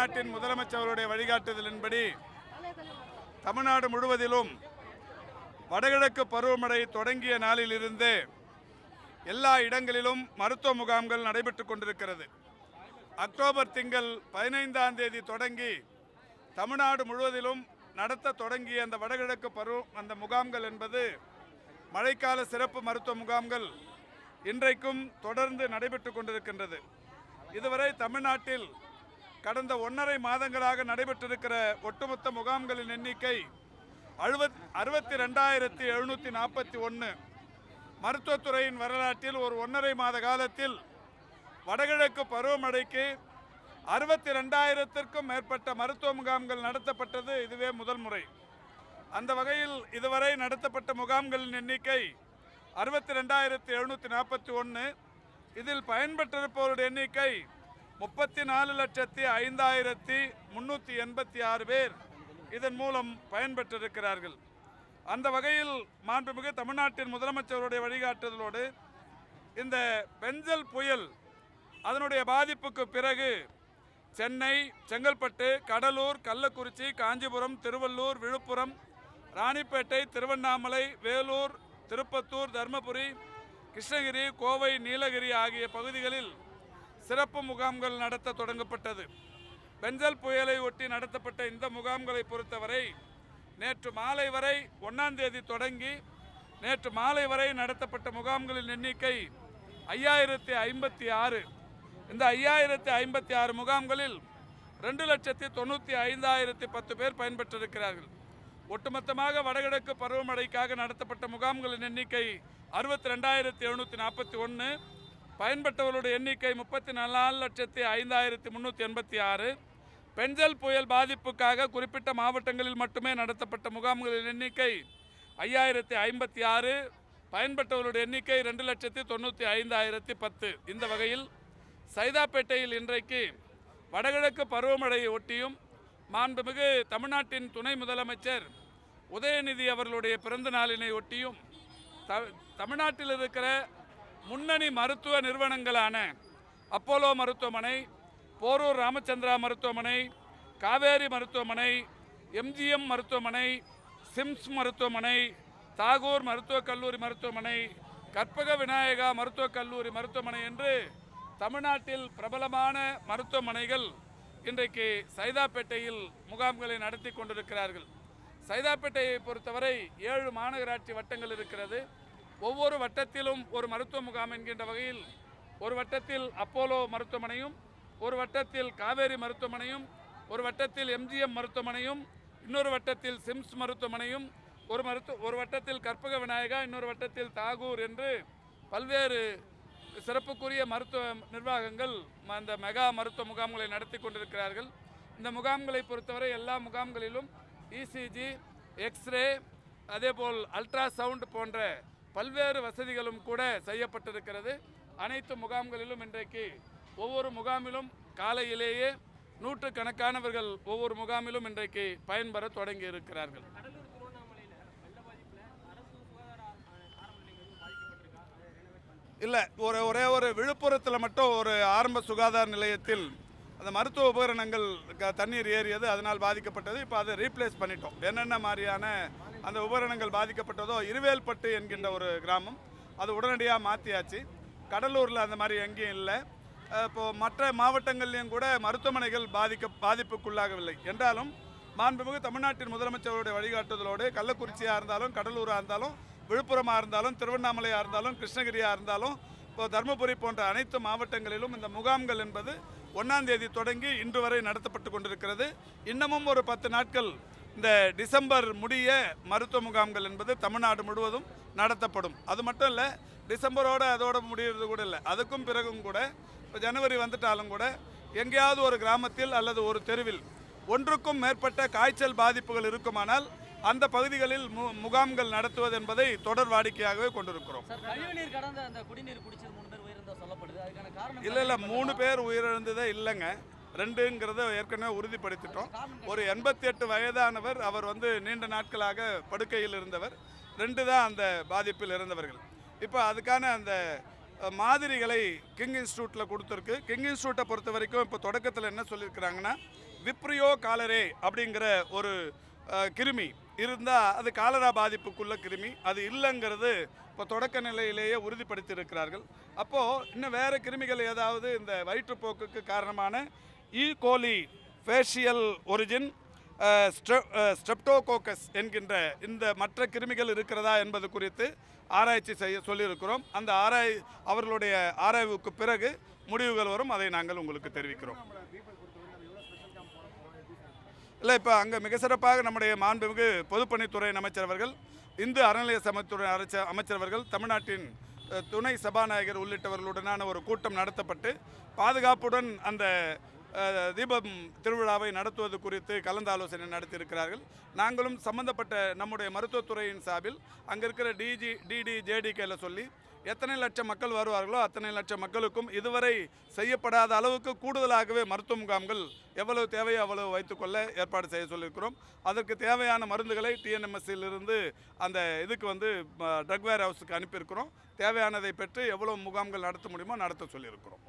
நாட்டின் முதலமைச்சருடைய வழிகாட்டுதலின்படி தமிழ்நாடு முழுவதிலும் வடகிழக்கு பருவமழை தொடங்கிய நாளிலிருந்து எல்லா இடங்களிலும் மருத்துவ முகாம்கள் நடைபெற்றுக் கொண்டிருக்கிறது. அக்டோபர் திங்கள் 15ஆம் தேதி தொடங்கி தமிழ்நாடு முழுவதிலும் நடத்த தொடங்கிய அந்த வடகிழக்கு அந்த முகாம்கள் என்பது மழைக்கால சிறப்பு மருத்துவ முகாம்கள் இன்றைக்கும் தொடர்ந்து நடைபெற்றுக் கொண்டிருக்கின்றது. இதுவரை தமிழ்நாட்டில் கடந்த 1.5 மாதங்களாக நடைபெற்றிருக்கிற ஒட்டுமொத்த முகாம்களின் எண்ணிக்கை 62,741. மருத்துவத்துறையின் வரலாற்றில் ஒரு 1.5 மாத காலத்தில் வடகிழக்கு பருவமழைக்கு 62,000க்கும் மேற்பட்ட மருத்துவ முகாம்கள் நடத்தப்பட்டது இதுவே முதல் முறை. அந்த வகையில் இதுவரை நடத்தப்பட்ட முகாம்களின் எண்ணிக்கை 62,741. இதில் பயன்பெற்றிருப்பவருடைய எண்ணிக்கை 34,05,386 பேர் இதன் மூலம் பயன்பெற்றிருக்கிறார்கள். அந்த வகையில் மாண்புமிகு தமிழ்நாட்டின் முதலமைச்சருடைய வழிகாட்டுதலோடு இந்த பெஞ்சல் புயல் அதனுடைய பாதிப்புக்கு பிறகு சென்னை, செங்கல்பட்டு, கடலூர், கள்ளக்குறிச்சி, காஞ்சிபுரம், திருவள்ளூர், விழுப்புரம், ராணிப்பேட்டை, திருவண்ணாமலை, வேலூர், திருப்பத்தூர், தர்மபுரி, கிருஷ்ணகிரி, கோவை, நீலகிரி ஆகிய பகுதிகளில் சிறப்பு முகாம்கள் நடத்த தொடங்கப்பட்டது. பெஞ்சல் புயலை ஒட்டி நடத்தப்பட்ட இந்த முகாம்களை பொறுத்தவரை நேற்று மாலை வரை 1ஆம் தேதி தொடங்கி நேற்று மாலை வரை நடத்தப்பட்ட முகாம்களின் எண்ணிக்கை 5,056. இந்த 5,056 முகாம்களில் 2,95,010 பேர் பயன்பெற்றிருக்கிறார்கள். ஒட்டுமொத்தமாக வடகிழக்கு பருவமழைக்காக நடத்தப்பட்ட முகாம்களின் எண்ணிக்கை 62,741. பயன்பெற்றவர்களுடைய எண்ணிக்கை 34,05,386. பெஞ்சல் புயல் பாதிப்புக்காக குறிப்பிட்ட மாவட்டங்களில் மட்டுமே நடத்தப்பட்ட முகாம்களின் எண்ணிக்கை 5,056. பயன்பெற்றவர்களுடைய எண்ணிக்கை 2,95,010. இந்த வகையில் சைதாப்பேட்டையில் இன்றைக்கு வடகிழக்கு பருவமழையை ஒட்டியும் மாண்புமிகு தமிழ்நாட்டின் துணை முதலமைச்சர் உதயநிதி அவர்களுடைய பிறந்த நாளினை ஒட்டியும் தமிழ்நாட்டில் இருக்கிற முன்னணி மருத்துவ நிறுவனங்களான அப்போலோ மருத்துவமனை, போரூர் ராமச்சந்திரா மருத்துவமனை, காவேரி மருத்துவமனை, எம்ஜிஎம் மருத்துவமனை, சிம்ஸ் மருத்துவமனை, தாகூர் மருத்துவக் கல்லூரி மருத்துவமனை, கற்பக விநாயகா மருத்துவக் கல்லூரி மருத்துவமனை என்று தமிழ்நாட்டில் பிரபலமான மருத்துவமனைகள் இன்றைக்கு சைதாப்பேட்டையில் முகாம்களை நடத்தி கொண்டிருக்கிறார்கள். சைதாப்பேட்டையை பொறுத்தவரை 7 மாநகராட்சி வட்டங்கள் இருக்கிறது. ஒவ்வொரு வட்டத்திலும் ஒரு மருத்துவ முகாம் என்கின்ற வகையில் ஒரு வட்டத்தில் அப்போலோ மருத்துவமனையும், ஒரு வட்டத்தில் காவேரி மருத்துவமனையும், ஒரு வட்டத்தில் எம்ஜிஎம் மருத்துவமனையும், இன்னொரு வட்டத்தில் சிம்ஸ் மருத்துவமனையும், ஒரு வட்டத்தில் கற்பக விநாயகா, இன்னொரு வட்டத்தில் தாகூர் என்று பல்வேறு சிறப்புக்குரிய மருத்துவ நிர்வாகங்கள் அந்த மெகா மருத்துவ முகாம்களை நடத்தி கொண்டிருக்கிறார்கள். இந்த முகாம்களை பொறுத்தவரை எல்லா முகாம்களிலும் இசிஜி, எக்ஸ்ரே, அதேபோல் அல்ட்ராசவுண்ட் போன்ற பல்வேறு வசதிகளும் கூட செய்யப்பட்டிருக்கிறது. அனைத்து முகாம்களிலும் இன்றைக்கு ஒவ்வொரு முகாமிலும் காலையிலேயே நூற்றுக்கணக்கானவர்கள் ஒவ்வொரு முகாமிலும் இன்றைக்கு பயன்பெற தொடங்கி இருக்கிறார்கள். இல்லை, ஒரே ஒரு விழுப்புரத்தில் மட்டும் ஒரு ஆரம்ப சுகாதார நிலையத்தில் அந்த மருத்துவ உபகரணங்கள் தண்ணீர் ஏறியது, அதனால் பாதிக்கப்பட்டது. இப்போ அதை ரீப்ளேஸ் பண்ணிட்டோம். என்னென்ன மாதிரியான அந்த உபகரணங்கள் பாதிக்கப்பட்டதோ, இருவேல்பட்டு என்கின்ற ஒரு கிராமம், அது உடனடியாக மாற்றியாச்சு. கடலூரில் அந்த மாதிரி எங்கேயும் இல்லை. இப்போது மற்ற மாவட்டங்கள்லேயும் கூட மருத்துவமனைகள் பாதிப்புக்குள்ளாகவில்லை என்றாலும் மாண்புமிகு தமிழ்நாட்டின் முதலமைச்சருடைய வழிகாட்டுதலோடு கள்ளக்குறிச்சியாக இருந்தாலும், கடலூராக இருந்தாலும், விழுப்புரமாக இருந்தாலும், திருவண்ணாமலையாக இருந்தாலும், கிருஷ்ணகிரியாக இருந்தாலும், இப்போ தர்மபுரி போன்ற அனைத்து மாவட்டங்களிலும் இந்த முகாம்கள் என்பது 1ஆம் தேதி தொடங்கி இன்று வரை நடத்தப்பட்டு கொண்டிருக்கிறது. இன்னமும் ஒரு 10 நாட்கள் இந்த டிசம்பர் முடிய மருத்துவ முகாம்கள் என்பது தமிழ்நாடு முழுவதும் நடத்தப்படும். அது மட்டும் இல்லை, டிசம்பரோடு அதோடு முடிகிறது கூட இல்லை, அதுக்கும் பிறகும் கூட இப்போ ஜனவரி வந்துட்டாலும் கூட எங்கேயாவது ஒரு கிராமத்தில் அல்லது ஒரு தெருவில் ஒன்றுக்கும் மேற்பட்ட காய்ச்சல் பாதிப்புகள் இருக்குமானால் அந்த பகுதிகளில் முகாம்கள் நடத்துவது என்பதை தொடர் வாடிக்கையாகவே கொண்டிருக்கிறோம். இல்லை 3 பேர் உயிரிழந்ததே இல்லைங்க, 2ங்கிறத ஏற்கனவே உறுதிப்படுத்திட்டோம். ஒரு 88 வயதானவர், அவர் நீண்ட நாட்களாக படுக்கையில் இருந்தவர். 2 தான் அந்த பாதிப்பில் இருந்தவர்கள். இப்போ அதுக்கான அந்த மாதிரிகளை கிங் இன்ஸ்டியூட்டில் கொடுத்துருக்கு. கிங் இன்ஸ்டியூட்டை பொறுத்த வரைக்கும் இப்போ தொடக்கத்தில் என்ன சொல்லியிருக்கிறாங்கன்னா, விப்ரியோ காலரே அப்படிங்கிற ஒரு கிருமி இருந்தால் அது காலரா பாதிப்புக்குள்ள கிருமி, அது இல்லைங்கிறது இப்போ தொடக்க நிலையிலேயே உறுதிப்படுத்தி இருக்கிறார்கள். அப்போது இன்னும் வேறு கிருமிகள் ஏதாவது இந்த வயிற்றுப்போக்குக்கு காரணமான ஈகோலி, ஃபேஷியல் ஒரிஜின், ஸ்ட்ரெப்டோகோக்கஸ் என்கின்ற இந்த மற்ற கிருமிகள் இருக்கிறதா என்பது குறித்து ஆராய்ச்சி செய்ய சொல்லியிருக்கிறோம். அந்த அவர்களுடைய ஆராய்வுக்கு பிறகு முடிவுகள் வரும், அதை நாங்கள் உங்களுக்கு தெரிவிக்கிறோம். இல்லை, இப்போ அங்கே மிக சிறப்பாக நம்முடைய மாண்புமிகு பொதுப்பணித்துறை அமைச்சர் அவர்கள், இந்து அறநிலைய சமத்துறை அமைச்சர் அவர்கள், தமிழ்நாட்டின் துணை சபாநாயகர் உள்ளிட்டவர்களுடனான ஒரு கூட்டம் நடத்தப்பட்டு பாதுகாப்புடன் அந்த தீபம் திருவிழாவை நடத்துவது குறித்து கலந்தாலோசனை நடத்தியிருக்கிறார்கள். நாங்களும் சம்பந்தப்பட்ட நம்முடைய மருத்துவத்துறையின் சார்பில் அங்கே இருக்கிற டிடிஜேடிகேல சொல்லி எத்தனை லட்சம் மக்கள் வருவார்களோ அத்தனை லட்சம் மக்களுக்கும் இதுவரை செய்யப்படாத அளவுக்கு கூடுதலாகவே மருத்துவ முகாம்கள் எவ்வளவு தேவையோ அவ்வளவு வைத்துக்கொள்ள ஏற்பாடு செய்ய சொல்லியிருக்கிறோம். அதற்கு தேவையான மருந்துகளை டிஎன்எம்எஸ்சிலிருந்து அந்த இதுக்கு ட்ரக் வேர் ஹவுஸுக்கு அனுப்பியிருக்கிறோம். தேவையானதை பெற்று எவ்வளவு முகாம்கள் நடத்த முடியுமோ நடத்த சொல்லியிருக்கிறோம்.